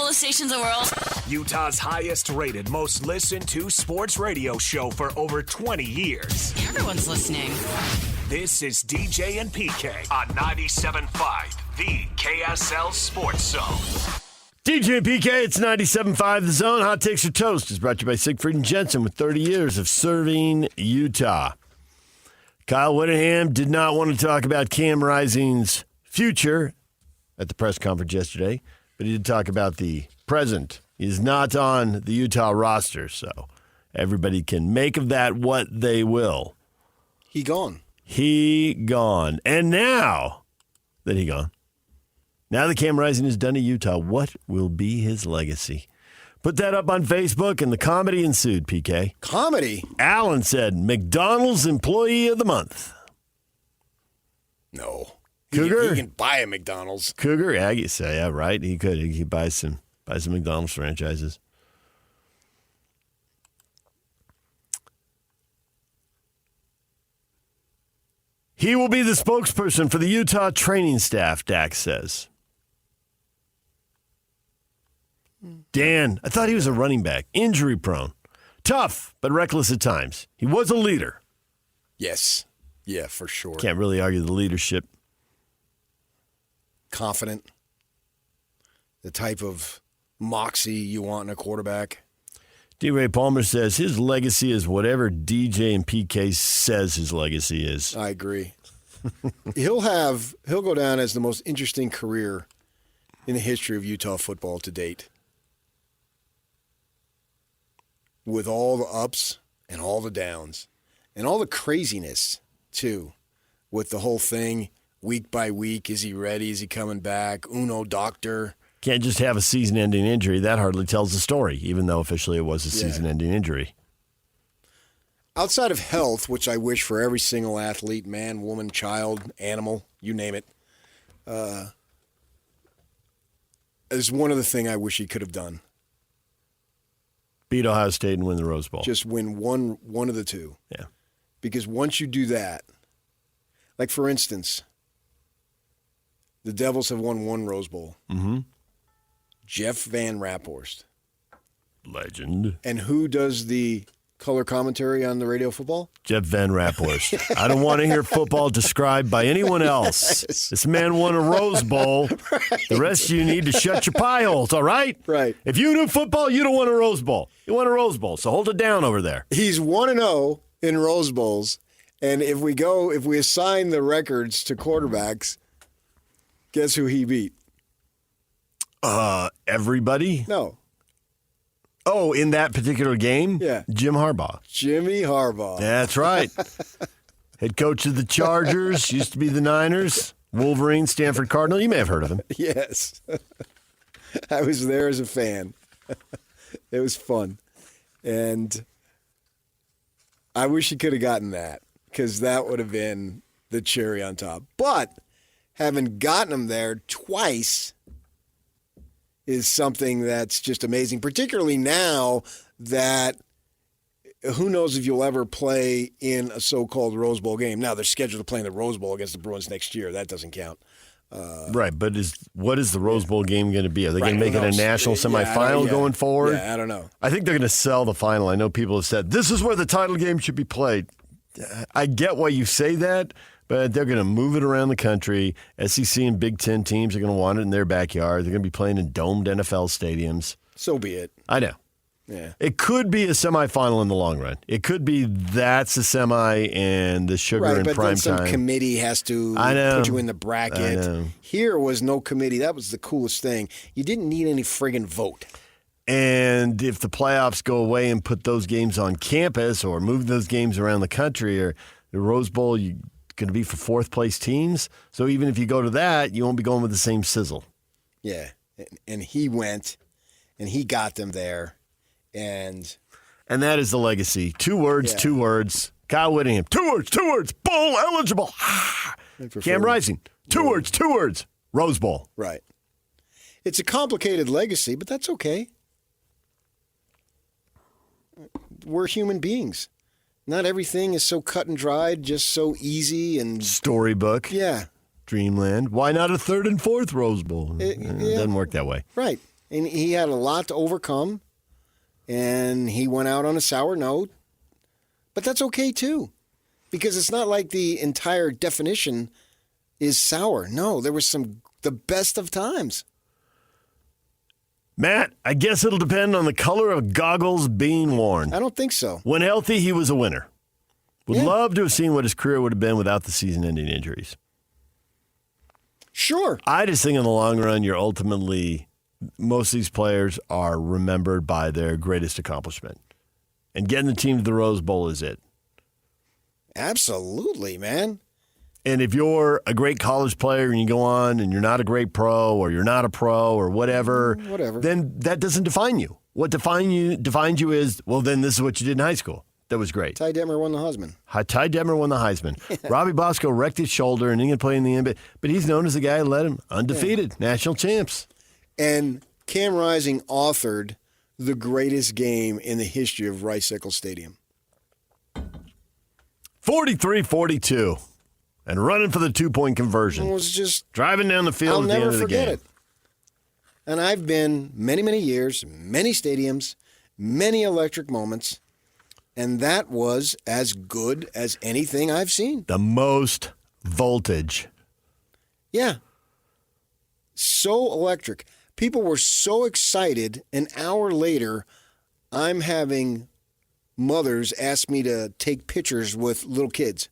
coolest stations in the world. Utah's highest rated, most listened to sports radio show for over 20 years. Everyone's listening. This is DJ and PK on 97.5, the KSL Sports Zone. DJ and PK, it's 97.5 The Zone. Hot Takes or Toast is brought to you by Siegfried and Jensen with 30 years of serving Utah. Kyle Whittingham did not want to talk about Cam Rising's future at the press conference yesterday, but he did talk about the present. He is not on the Utah roster, so everybody can make of that what they will. He gone. And now that he gone, now that Cam Rising is done at Utah, what will be his legacy? Put that up on Facebook, and the comedy ensued, PK. Comedy? Alan said, McDonald's Employee of the Month. No. Cougar? He can buy a McDonald's. Cougar? Yeah, I guess, yeah, right. He could. He could buy some McDonald's franchises. He will be the spokesperson for the Utah training staff, Dax says. Dan, I thought he was a running back. Injury prone. Tough, but reckless at times. He was a leader. Yes. Yeah, for sure. Can't really argue the leadership. Confident. The type of moxie you want in a quarterback. D. Ray Palmer says his legacy is whatever DJ and PK says his legacy is. I agree. He'll go down as the most interesting career in the history of Utah football to date. With all the ups and all the downs and all the craziness, too, with the whole thing, week by week. Is he ready? Is he coming back? Uno doctor. Can't just have a season-ending injury. That hardly tells the story, even though officially it was a season-ending injury. Outside of health, which I wish for every single athlete, man, woman, child, animal, you name it, is one of the things I wish he could have done. Beat Ohio State and win the Rose Bowl. Just win one of the two. Yeah. Because once you do that, like for instance, the Devils have won one Rose Bowl. Mm-hmm. Jeff Van Raphorst. Legend. And who does the color commentary on the radio football? Jeff Van Raphorst. I don't want to hear football described by anyone else. Yes. This man won a Rose Bowl. Right. The rest of you need to shut your pie holes, all right? Right. If you knew football, you don't want a Rose Bowl. You want a Rose Bowl, so hold it down over there. He's 1-0 in Rose Bowls, and if we assign the records to quarterbacks, guess who he beat? Everybody? No. Oh, in that particular game? Yeah. Jim Harbaugh. Jimmy Harbaugh. That's right. Head coach of the Chargers, used to be the Niners, Wolverine, Stanford Cardinal. You may have heard of him. Yes. I was there as a fan. It was fun. And I wish he could have gotten that, because that would have been the cherry on top. But having gotten him there twice is something that's just amazing, particularly now that who knows if you'll ever play in a so-called Rose Bowl game. Now, they're scheduled to play in the Rose Bowl against the Bruins next year. That doesn't count. Right, but what is the Rose Bowl game going to be? Are they going to make it a national semifinal going forward? Yeah, I don't know. I think they're going to sell the final. I know people have said, this is where the title game should be played. I get why you say that, but they're going to move it around the country. SEC and Big Ten teams are going to want it in their backyard. They're going to be playing in domed NFL stadiums. So be it. I know. Yeah. It could be a semifinal in the long run. It could be that's a semi and the sugar right, in but prime then some time. Committee has to put you in the bracket. Here was no committee. That was the coolest thing. You didn't need any friggin' vote. And if the playoffs go away and put those games on campus or move those games around the country, or the Rose Bowl, you're going to be for fourth-place teams. So even if you go to that, you won't be going with the same sizzle. Yeah, and he went, and he got them there. And that is the legacy. 2 words, 2 words. Kyle Whittingham, 2 words, bowl eligible. Cam Rising, 2 words, Rose Bowl. Right. It's a complicated legacy, but that's okay. We're human beings. Not everything is so cut and dried, just so easy and storybook. Yeah. Dreamland. Why not a 3rd and 4th Rose Bowl? It doesn't work that way. Right. And he had a lot to overcome, and he went out on a sour note. But that's okay, too, because it's not like the entire definition is sour. No, there was the best of times. Matt, I guess it'll depend on the color of goggles being worn. I don't think so. When healthy, he was a winner. Would love to have seen what his career would have been without the season-ending injuries. Sure. I just think in the long run, most of these players are remembered by their greatest accomplishment. And getting the team to the Rose Bowl is it. Absolutely, man. And if you're a great college player and you go on and you're not a great pro or you're not a pro or whatever, then that doesn't define you. What defines you is, well, then this is what you did in high school. That was great. Ty Detmer won the Heisman. Ty Detmer won the Heisman. Robbie Bosco wrecked his shoulder and he didn't play in the NBA, but he's known as the guy who led him undefeated, national champs. And Cam Rising authored the greatest game in the history of Rice-Eccles Stadium. 43-42. And running for the 2-point conversion. It was just driving down the field at the end of the game. I'll never forget it. And I've been many, many years, many stadiums, many electric moments, and that was as good as anything I've seen. The most voltage. Yeah. So electric. People were so excited. An hour later, I'm having mothers ask me to take pictures with little kids.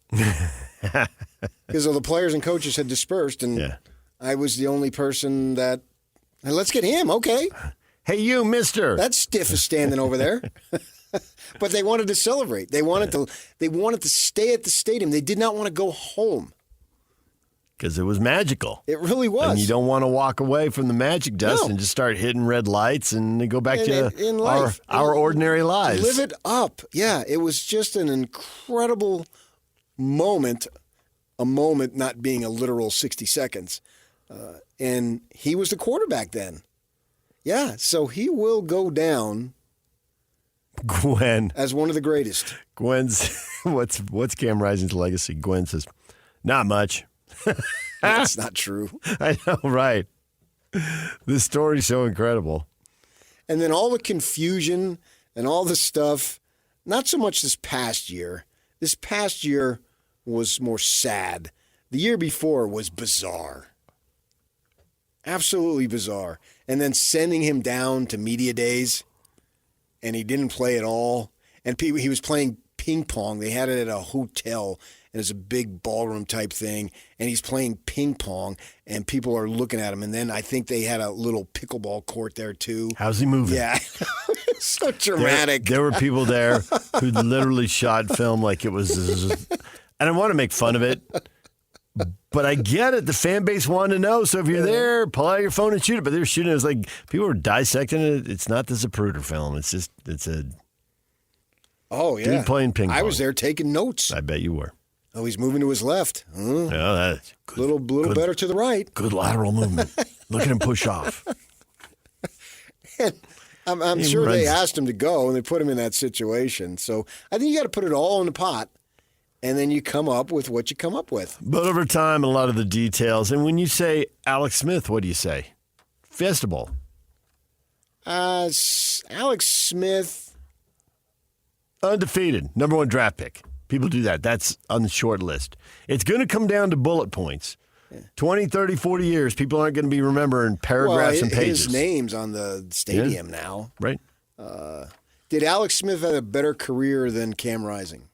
Because all the players and coaches had dispersed, and I was the only person that, hey, let's get him, okay. Hey, you, mister. That stiff is standing over there. But they wanted to celebrate. They wanted to stay at the stadium. They did not want to go home. Because it was magical. It really was. And you don't want to walk away from the magic dust and just start hitting red lights and go back to our ordinary lives. Live it up. Yeah, it was just an incredible moment, a moment not being a literal 60 seconds. And he was the quarterback then. Yeah, so he will go down as one of the greatest. Gwen's, what's Cam Rising's legacy? Gwen says, not much. That's not true. I know, right? This story's so incredible. And then all the confusion and all the stuff, not so much this past year. This past year was more sad. The year before was bizarre. Absolutely bizarre. And then sending him down to media days, and he didn't play at all. And he was playing ping pong. They had it at a hotel, and it's a big ballroom type thing. And he's playing ping pong, and people are looking at him. And then I think they had a little pickleball court there too. How's he moving? Yeah, so dramatic. There were people there who literally shot film like it was. And I want to make fun of it, but I get it. The fan base wanted to know. So if you're there, pull out your phone and shoot it. But they're shooting it. It's like people were dissecting it. It's not the Zapruder film. It's a. Oh, yeah. Dude playing ping pong. I was there taking notes. I bet you were. Oh, he's moving to his left. Yeah, that's good. Little better to the right. Good lateral movement. Look at him push off. And I'm sure they asked him to go, and they put him in that situation. So I think you got to put it all in the pot, and then you come up with what you come up with. But over time, a lot of the details. And when you say Alex Smith, what do you say? Fiesta Bowl. Alex Smith. Undefeated, number 1 draft pick. People do that. That's on the short list. It's going to come down to bullet points. 20, 30, 40 years, people aren't going to be remembering paragraphs and pages. His name's on the stadium now. Right. Did Alex Smith have a better career than Cam Rising?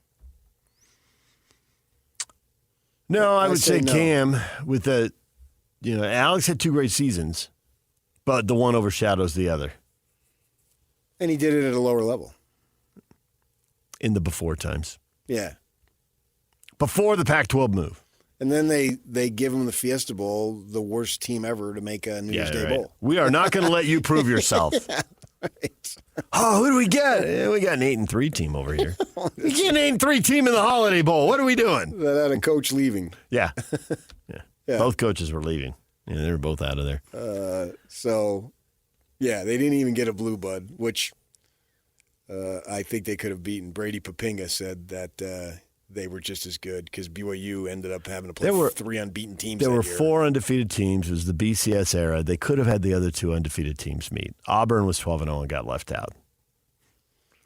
No, I would say no. Cam with the, Alex had 2 great seasons, but the one overshadows the other. And he did it at a lower level. In the before times. Yeah. Before the Pac-12 move. And then they give him the Fiesta Bowl, the worst team ever to make a New Year's Day Bowl. We are not going to let you prove yourself. Right. Oh, who do we get? We got an 8-3 team over here. You get an 8-3 team in the Holiday Bowl. What are we doing? That had a coach leaving. Yeah. Both coaches were leaving. Yeah, they were both out of there. They didn't even get a blue bud, which I think they could have beaten. Brady Papinga said that they were just as good because BYU ended up having to play three unbeaten teams. There that were year. 4 undefeated teams. It was the BCS era. They could have had the other 2 undefeated teams meet. Auburn was 12-0 and got left out.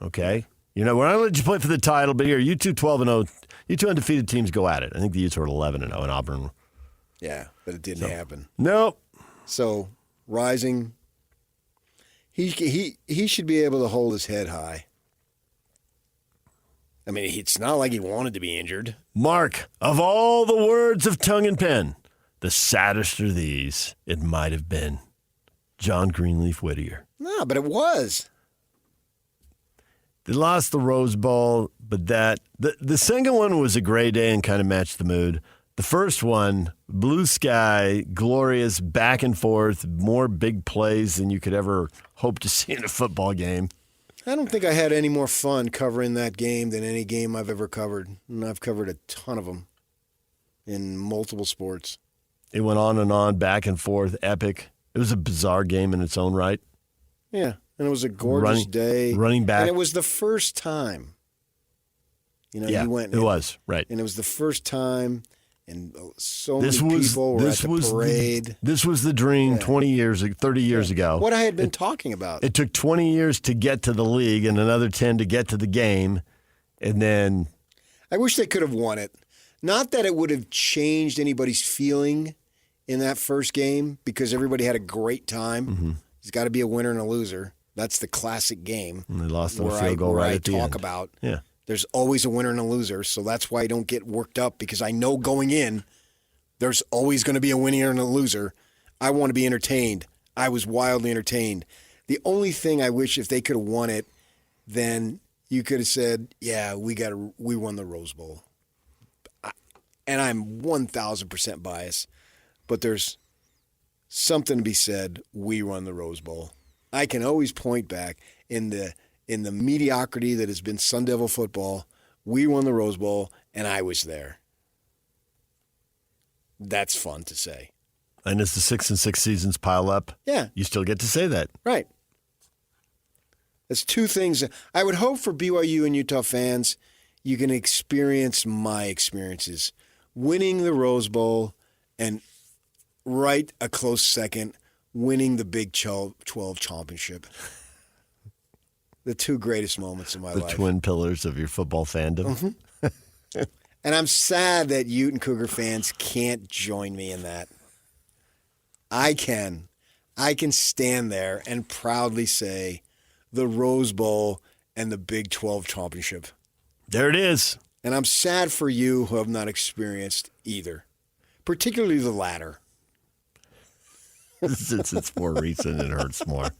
Okay? We're not going to let you play for the title, but here, you two 12-0, you 2 undefeated teams go at it. I think the Utes were 11-0 and Auburn. Yeah, but it didn't happen. Nope. So, Rising, he should be able to hold his head high. I mean, it's not like he wanted to be injured. Mark, of all the words of tongue and pen, the saddest are these. It might have been John Greenleaf Whittier. No, but it was. They lost the Rose Bowl, but the second one was a gray day and kind of matched the mood. The first one, blue sky, glorious, back and forth, more big plays than you could ever hope to see in a football game. I don't think I had any more fun covering that game than any game I've ever covered. And I've covered a ton of them in multiple sports. It went on, back and forth, epic. It was a bizarre game in its own right. Yeah, and it was a gorgeous day. Running back. And it was the first time. You went. It was, right. And it was the first time, and so many people were at the parade. This was the dream 30 years ago. What I had been talking about. It took 20 years to get to the league and another 10 to get to the game. And then I wish they could have won it. Not that it would have changed anybody's feeling in that first game because everybody had a great time. Mm-hmm. There's got to be a winner and a loser. That's the classic game. And they lost on a field goal right at the end. Where I talk about yeah. There's always a winner and a loser, so that's why I don't get worked up because I know going in there's always going to be a winner and a loser. I want to be entertained. I was wildly entertained. The only thing I wish if they could have won it, then you could have said, yeah, we won the Rose Bowl. And I'm 1,000% biased, but there's something to be said, we won the Rose Bowl. I can always point back in the mediocrity that has been Sun Devil football. We won the Rose Bowl, and I was there. That's fun to say. And as the 6 and 6 seasons pile up, you still get to say that. Right. That's 2 things. I would hope for BYU and Utah fans, you can experience my experiences. Winning the Rose Bowl and right a close second, winning the Big 12 championship. The 2 greatest moments of my life. The twin pillars of your football fandom. Mm-hmm. And I'm sad that Ute and Cougar fans can't join me in that. I can. I can stand there and proudly say the Rose Bowl and the Big 12 championship. There it is. And I'm sad for you who have not experienced either, particularly the latter. Since it's more recent, it hurts more.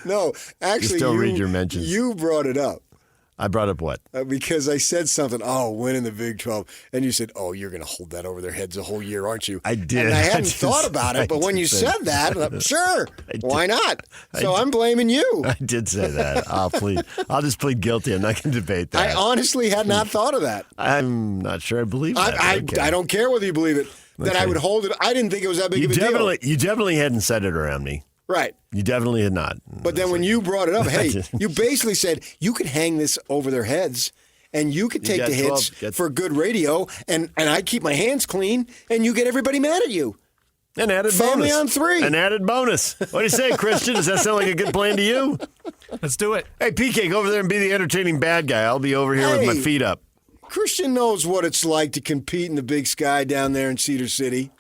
No, actually, just don't read your mentions. You brought it up. I brought up what? Because I said something, winning the Big 12. And you said, you're going to hold that over their heads the whole year, aren't you? I did. And I hadn't thought about it, but when you said that, sure, why not? So I'm blaming you. I did say that. I'll just plead guilty. I'm not going to debate that. I honestly had not thought of that. I'm not sure I believe that. I don't care whether you believe it. That I would hold it. I didn't think it was that big of a deal. You definitely hadn't said it around me. Right. You definitely had not. But then when you brought it up, hey, you basically said you could hang this over their heads and you could take the hits for good radio and I keep my hands clean and you get everybody mad at you. An added Family bonus. on 3. An added bonus. What do you say, Christian? Does that sound like a good plan to you? Let's do it. Hey, PK, go over there and be the entertaining bad guy. I'll be over here with my feet up. Christian knows what it's like to compete in the Big Sky down there in Cedar City.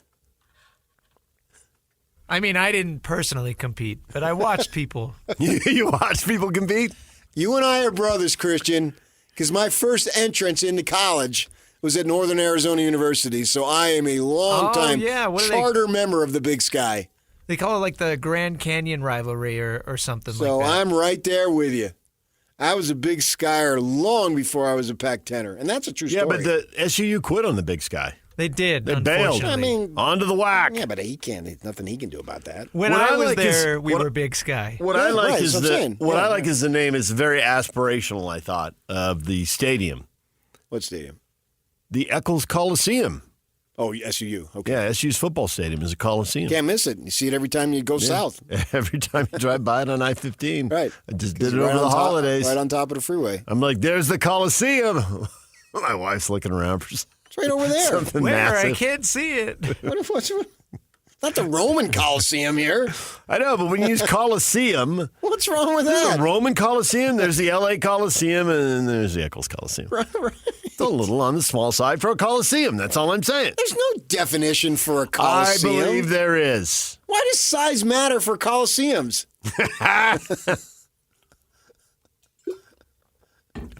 I mean, I didn't personally compete, but I watched people. You watch people compete? You and I are brothers, Christian, because my first entrance into college was at Northern Arizona University, so I am a long-time charter member of the Big Sky. They call it like the Grand Canyon rivalry or something like that. So I'm right there with you. I was a Big Skyer long before I was a Pac-10er, and that's a true story. Yeah, but the SUU quit on the Big Sky. They did. They bailed. I mean, onto the whack. Yeah, but there's nothing he can do about that. When I was there, we were Big Sky. What I like is the name is very aspirational. I thought of the stadium. What stadium? The Eccles Coliseum. Oh, SUU. Okay. Yeah, SU's football stadium is a coliseum. Can't miss it. You see it every time you go south. Every time you drive by it on I-15. Right. I just did it over the holidays. Right on top of the freeway. I'm like, there's the Coliseum. My wife's looking around for It's right over there. something Where? massive. I can't see it. What's not the Roman Coliseum here. I know, but when you use Coliseum, What's wrong with there's that? the Roman Coliseum, there's the LA Coliseum, and then there's the Eccles Coliseum. Right. It's a little on the small side for a Coliseum. That's all I'm saying. There's no definition for a I Coliseum. believe there is. Why does size matter for Coliseums? I've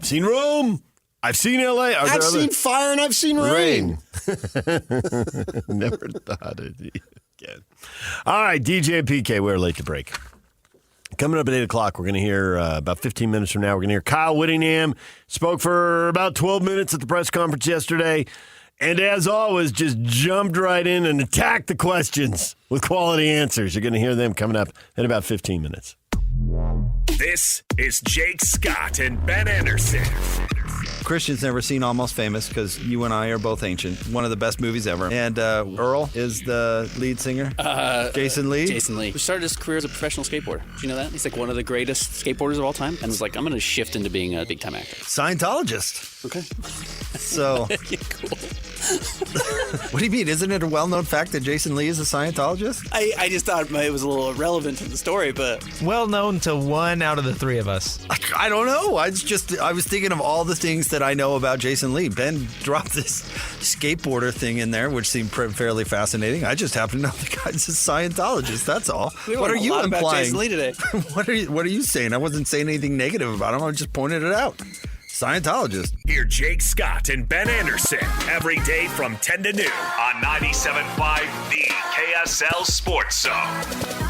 seen Rome. I've seen LA. I've seen fire and I've seen rain. Never thought it again. All right, DJ and PK, we're late to break. Coming up at 8 o'clock, we're going to hear about 15 minutes from now, we're going to hear Kyle Whittingham. Spoke for about 12 minutes at the press conference yesterday. And as always, just jumped right in and attacked the questions with quality answers. You're going to hear them coming up in about 15 minutes. This is Jake Scott and Ben Anderson. Christian's never seen Almost Famous because you and I are both ancient. One of the best movies ever. And Earl is the lead singer. Jason Lee. Jason Lee, who started his career as a professional skateboarder. Do you know that? He's like one of the greatest skateboarders of all time. And was like, I'm going to shift into being a big-time actor. Scientologist. Okay. So, Yeah, cool. what do you mean? Isn't it a well-known fact that Jason Lee is a Scientologist? I just thought it was a little irrelevant to the story, but Well known to one out of the three of us. I don't know. I was thinking of all the things that I know about Jason Lee. Ben dropped this skateboarder thing in there, which seemed fairly fascinating. I just happen to know the guy's a Scientologist. That's all. we What are learned a you lot about implying? Jason Lee today. What are you saying? I wasn't saying anything negative about him. I just pointed it out. Scientologist. Hear Jake Scott and Ben Anderson every day from 10 to noon on 97.5 The KSL Sports Zone.